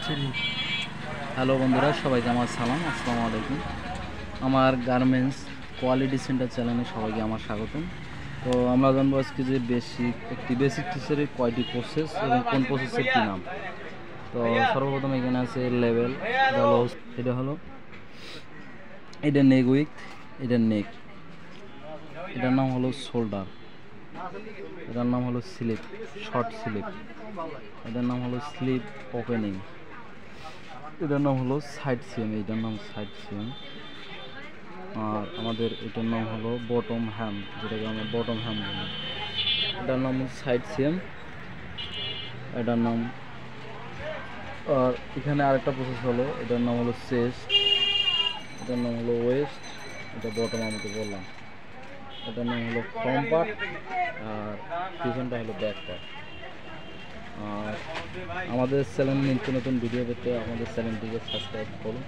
Hello বন্ধুরা, সবাইকে আমার সালাম, আসসালামু আলাইকুম। আমার গার্মেন্টস কোয়ালিটি সেন্টার চ্যানেলে সবাইকে আমার স্বাগতম। তো আমরা জানবো আজকে যে বেসিক টিচারের কয়টি প্রসেস এবং কোন প্রসেসের কী নাম। তো সর্বপ্রথম এখানে আছে লেভেল। এটা নেক উইথ, এটা নেক, এটার নাম হলো শোল্ডার, এটার নাম হলো স্লিপ, শর্ট স্লিপ, এটার নাম হলো স্লিপ ওপেনিং, এটার নাম হলো সাইড সিএম, এটার নাম সাইড সিএম। আর আমাদের এটার নাম হলো বটম হ্যাম, যেটাকে আমরা বটম হ্যাম বলি, এটার নাম সাইড সিএম, এটার নাম। আর এখানে আরেকটা প্রসেস হলো, এটার নাম হলো চেস্ট, এটার নাম হলো ওয়েস্ট, এটা বটম আমাকে বললাম, এটার নাম হলো ফ্রন্ট পার্ট, আর পিছনটা হলো ব্যাক পার্ট। আর আমাদের চ্যানেল নিত্য নতুন ভিডিও পেতে আমাদের চ্যানেলটিকে সাবস্ক্রাইব করুন